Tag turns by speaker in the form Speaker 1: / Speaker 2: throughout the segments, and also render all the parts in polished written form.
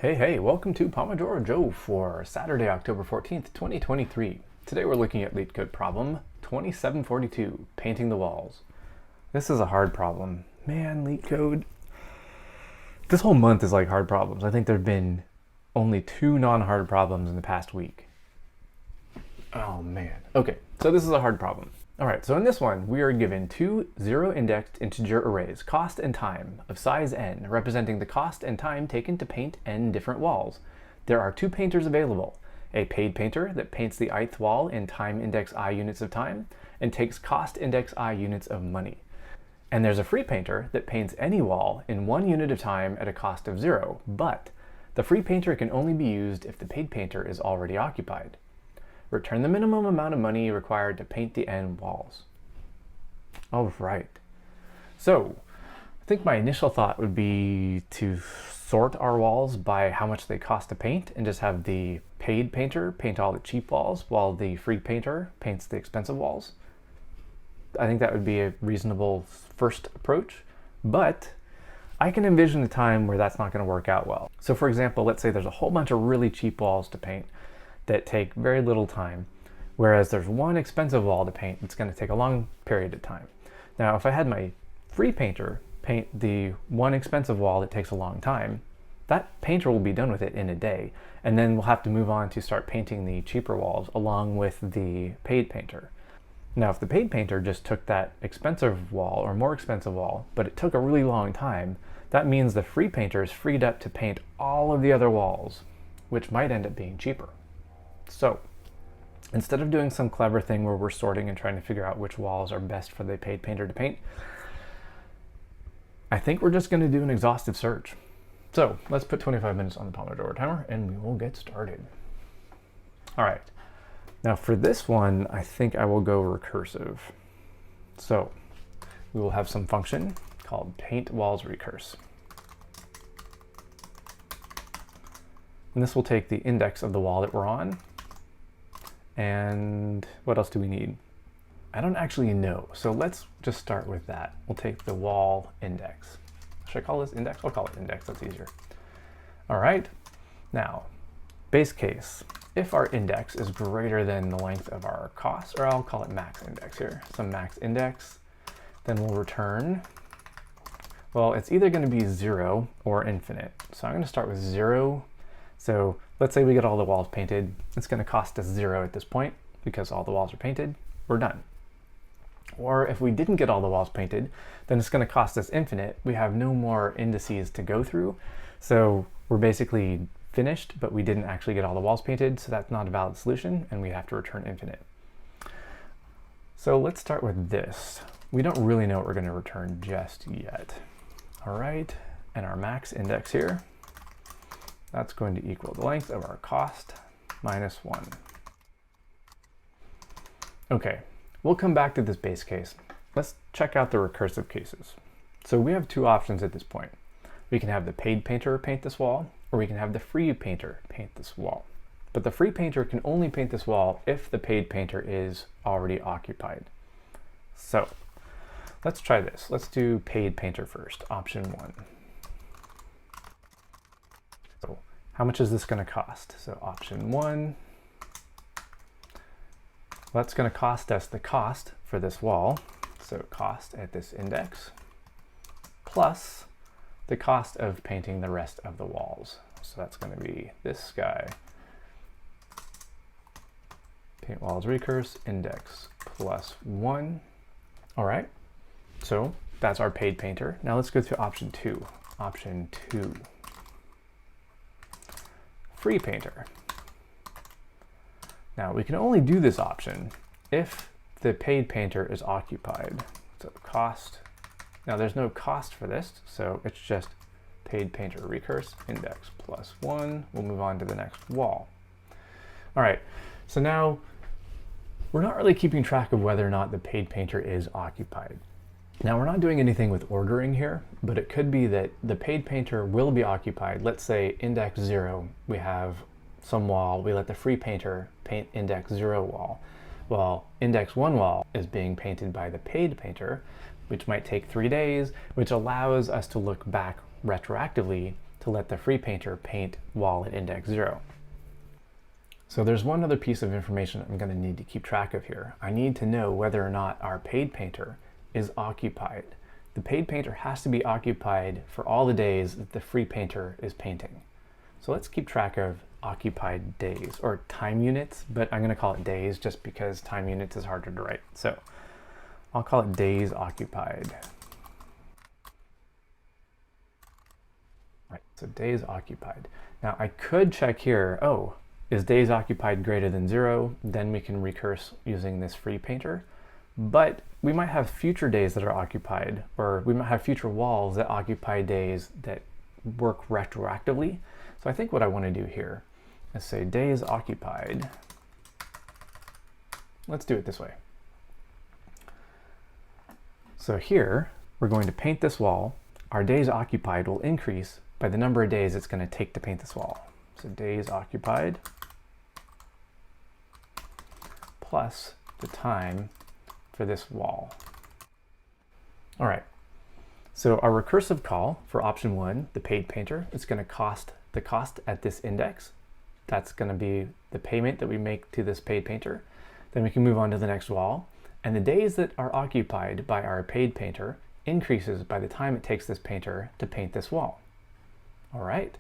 Speaker 1: Hey, welcome to Pomodoro Joe for Saturday, October 14th, 2023. Today we're looking at LeetCode problem 2742, painting the walls. This is a hard problem. Man, LeetCode. This whole month is like hard problems. I think there have been only 2 non-hard problems in the past week. Oh man. Okay, so this is a hard problem. All right, so in this one, we are given 2 zero-indexed integer arrays, cost and time, of size n, representing the cost and time taken to paint n different walls. There are 2 painters available, a paid painter that paints the ith wall in time index I units of time, and takes cost index I units of money. And there's a free painter that paints any wall in 1 unit of time at a cost of 0, but the free painter can only be used if the paid painter is already occupied. Return the minimum amount of money required to paint the n walls. All right. So I think my initial thought would be to sort our walls by how much they cost to paint and just have the paid painter paint all the cheap walls while the free painter paints the expensive walls. I think that would be a reasonable first approach, but I can envision a time where that's not going to work out well. So for example, let's say there's a whole bunch of really cheap walls to paint that take very little time, whereas there's one expensive wall to paint that's going to take a long period of time. Now, if I had my free painter paint the one expensive wall that takes a long time, that painter will be done with it in a day, and then we'll have to move on to start painting the cheaper walls along with the paid painter. Now, if the paid painter just took that expensive wall or more expensive wall, but it took a really long time, that means the free painter is freed up to paint all of the other walls, which might end up being cheaper. So instead of doing some clever thing where we're sorting and trying to figure out which walls are best for the paid painter to paint, I think we're just going to do an exhaustive search. So let's put 25 minutes on the Pomodoro timer and we will get started. All right. Now for this one, I think I will go recursive. So we will have some function called paint walls recurse. And this will take the index of the wall that we're on. And what else do we need? I don't actually know. So let's just start with that. We'll take the wall index. Should I call this index? I'll call it index, that's easier. All right, now, base case. If our index is greater than the length of our cost, or I'll call it max index here, some max index, then we'll return, well, it's either gonna be 0 or infinite. So I'm gonna start with 0. So let's say we get all the walls painted. It's going to cost us 0 at this point because all the walls are painted. We're done. Or if we didn't get all the walls painted, then it's going to cost us infinite. We have no more indices to go through. So we're basically finished, but we didn't actually get all the walls painted. So that's not a valid solution and we have to return infinite. So let's start with this. We don't really know what we're going to return just yet. All right, and our max index here. That's going to equal the length of our cost minus 1. Okay, we'll come back to this base case. Let's check out the recursive cases. So we have 2 options at this point. We can have the paid painter paint this wall, or we can have the free painter paint this wall. But the free painter can only paint this wall if the paid painter is already occupied. So let's try this. Let's do paid painter first, option 1. So how much is this going to cost? So option 1, that's going to cost us the cost for this wall. So cost at this index plus the cost of painting the rest of the walls. So that's going to be this guy. Paint walls recurse index plus 1. All right. So that's our paid painter. Now let's go to option 2. Option 2. Free painter. Now we can only do this option if the paid painter is occupied. So cost, now there's no cost for this, so it's just paid painter recurse index plus 1. We'll move on to the next wall. All right, so now we're not really keeping track of whether or not the paid painter is occupied. Now we're not doing anything with ordering here, but it could be that the paid painter will be occupied. Let's say index 0, we have some wall, we let the free painter paint index 0 wall. Well, index 1 wall is being painted by the paid painter, which might take 3 days, which allows us to look back retroactively to let the free painter paint wall at index 0. So there's one other piece of information I'm going to need to keep track of here. I need to know whether or not our paid painter is occupied. The paid painter has to be occupied for all the days that the free painter is painting. So let's keep track of occupied days, or time units, but I'm going to call it days just because time units is harder to write. So I'll call it days occupied. Right, so days occupied. Now I could check here, oh, is days occupied greater than 0? Then we can recurse using this free painter. But we might have future days that are occupied, or we might have future walls that occupy days that work retroactively. So I think what I want to do here is say days occupied. Let's do it this way. So here, we're going to paint this wall. Our days occupied will increase by the number of days it's going to take to paint this wall. So days occupied plus the time for this wall. All right, so our recursive call for option 1, the paid painter, is going to cost the cost at this index. That's going to be the payment that we make to this paid painter. Then we can move on to the next wall. And the days that are occupied by our paid painter increases by the time it takes this painter to paint this wall. All right.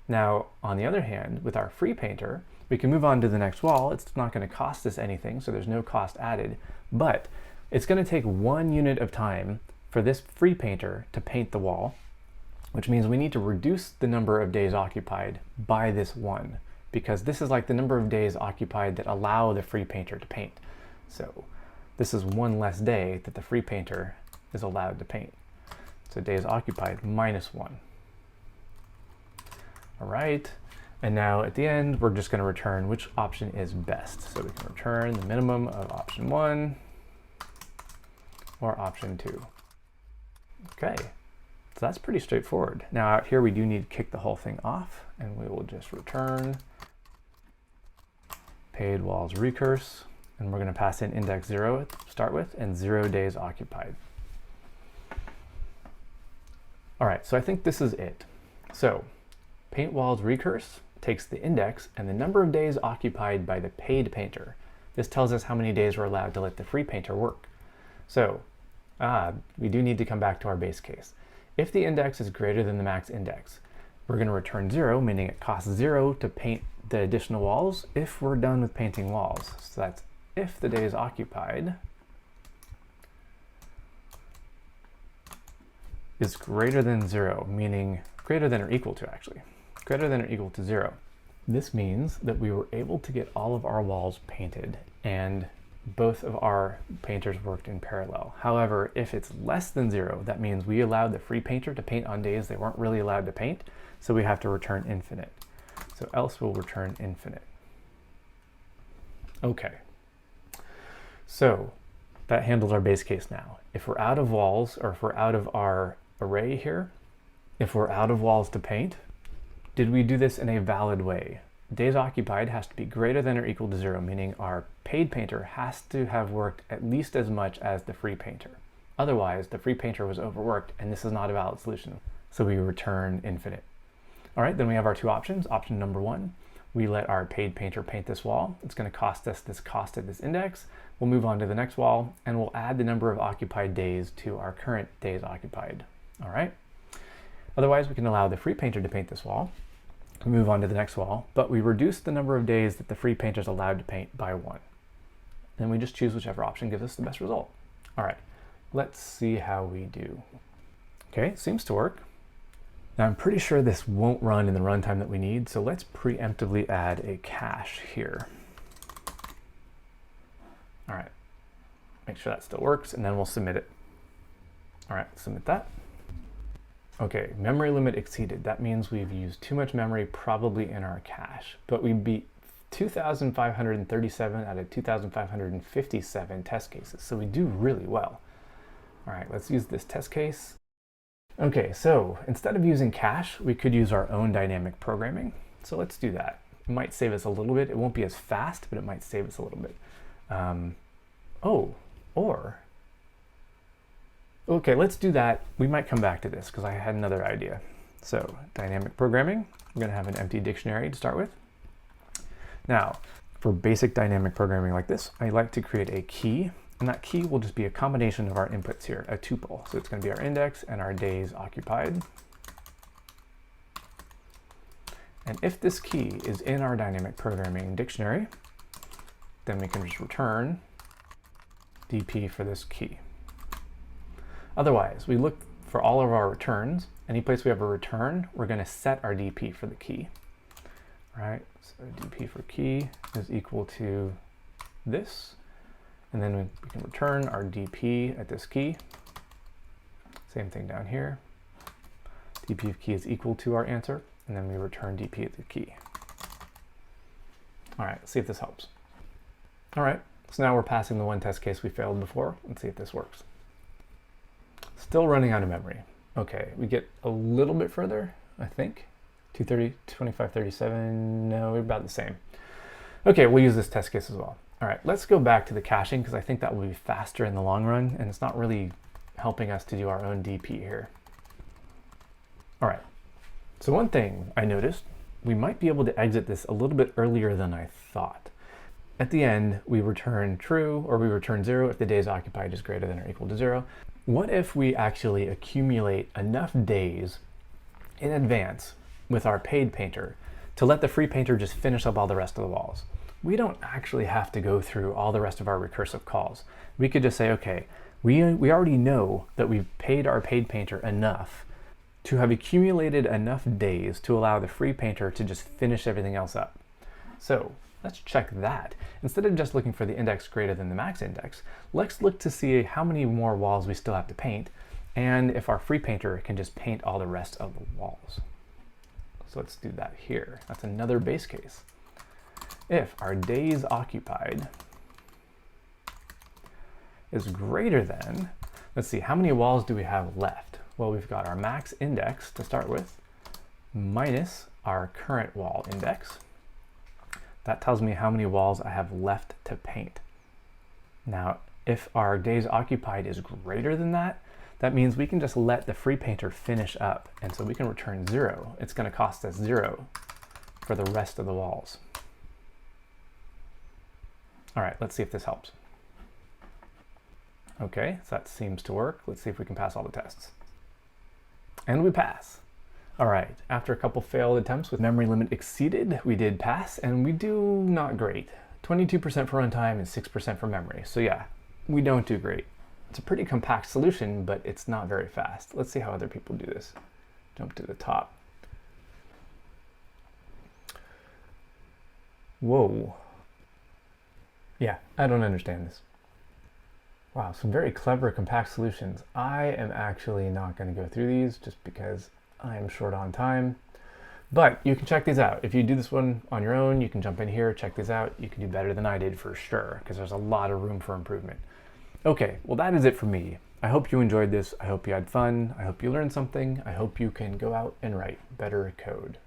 Speaker 1: Now, on the other hand, with our free painter, we can move on to the next wall. It's not going to cost us anything, so there's no cost added, but it's going to take 1 unit of time for this free painter to paint the wall, which means we need to reduce the number of days occupied by this 1, because this is like the number of days occupied that allow the free painter to paint. So this is 1 less day that the free painter is allowed to paint. So days occupied minus 1. All right, and now at the end, we're just going to return which option is best. So we can return the minimum of option 1 or option 2. Okay, so that's pretty straightforward. Now out here, we do need to kick the whole thing off, and we will just return paid walls recurse, and we're going to pass in index 0 to start with and 0 days occupied. All right, so I think this is it. So paint walls recurse takes the index and the number of days occupied by the paid painter. This tells us how many days we're allowed to let the free painter work. So we do need to come back to our base case. If the index is greater than the max index, we're going to return 0, meaning it costs 0 to paint the additional walls if we're done with painting walls. So that's if the days occupied is greater than 0, meaning greater than or equal to, actually. Greater than or equal to 0. This means that we were able to get all of our walls painted and both of our painters worked in parallel. However, if it's less than 0, that means we allowed the free painter to paint on days they weren't really allowed to paint, so we have to return infinite. So else we'll return infinite. Okay. So that handles our base case now. If we're out of walls, or if we're out of our array here, if we're out of walls to paint, did we do this in a valid way? Days occupied has to be greater than or equal to 0, meaning our paid painter has to have worked at least as much as the free painter. Otherwise, the free painter was overworked, and this is not a valid solution. So we return infinite. All right, then we have our 2 options. Option number 1, we let our paid painter paint this wall. It's going to cost us this cost at this index. We'll move on to the next wall, and we'll add the number of occupied days to our current days occupied. All right. Otherwise, we can allow the free painter to paint this wall. We move on to the next wall, but we reduce the number of days that the free painter is allowed to paint by 1. Then we just choose whichever option gives us the best result. All right, let's see how we do. Okay, seems to work. Now I'm pretty sure this won't run in the runtime that we need, so let's preemptively add a cache here. All right, make sure that still works, and then we'll submit it. All right, submit that. Okay, memory limit exceeded. That means we've used too much memory probably in our cache, but we beat 2,537 out of 2,557 test cases, so we do really well. All right, let's use this test case. Okay, so instead of using cache, we could use our own dynamic programming. So let's do that. It might save us a little bit. It won't be as fast, but it might save us a little bit. Okay, let's do that. We might come back to this because I had another idea. So dynamic programming, we're going to have an empty dictionary to start with. Now, for basic dynamic programming like this, I like to create a key, and that key will just be a combination of our inputs here, a tuple. So it's going to be our index and our days occupied. And if this key is in our dynamic programming dictionary, then we can just return dp for this key. Otherwise, we look for all of our returns. Any place we have a return, we're going to set our dp for the key. All right, so dp for key is equal to this, and then we can return our dp at this key. Same thing down here. dp of key is equal to our answer, and then we return dp at the key. All right, let's see if this helps. All right, so now we're passing the one test case we failed before. Let's see if this works. Still running out of memory. Okay, we get a little bit further, I think. 230, 2537, no, we're about the same. Okay, we'll use this test case as well. All right, let's go back to the caching because I think that will be faster in the long run, and it's not really helping us to do our own DP here. All right, so one thing I noticed, we might be able to exit this a little bit earlier than I thought. At the end, we return true, or we return 0 if the days occupied is greater than or equal to 0. What if we actually accumulate enough days in advance with our paid painter to let the free painter just finish up all the rest of the walls? We don't actually have to go through all the rest of our recursive calls. We could just say, okay, we already know that we've paid our paid painter enough to have accumulated enough days to allow the free painter to just finish everything else up. So let's check that. Instead of just looking for the index greater than the max index, let's look to see how many more walls we still have to paint, and if our free painter can just paint all the rest of the walls. So let's do that here. That's another base case. If our days occupied is greater than, let's see, how many walls do we have left? Well, we've got our max index to start with, minus our current wall index. That tells me how many walls I have left to paint. Now, if our days occupied is greater than that, that means we can just let the free painter finish up, and so we can return 0. It's going to cost us 0 for the rest of the walls. All right, let's see if this helps. Okay, so that seems to work. Let's see if we can pass all the tests. And we pass. All right, after a couple failed attempts with memory limit exceeded, we did pass, and we do not great. 22% for runtime and 6% for memory. So yeah, we don't do great. It's a pretty compact solution, but it's not very fast. Let's see how other people do this. Jump to the top. Whoa. Yeah, I don't understand this. Wow, some very clever compact solutions. I am actually not going to go through these just because I am short on time. But you can check these out. If you do this one on your own, you can jump in here, check these out. You can do better than I did for sure, because there's a lot of room for improvement. Okay, well that is it for me. I hope you enjoyed this. I hope you had fun. I hope you learned something. I hope you can go out and write better code.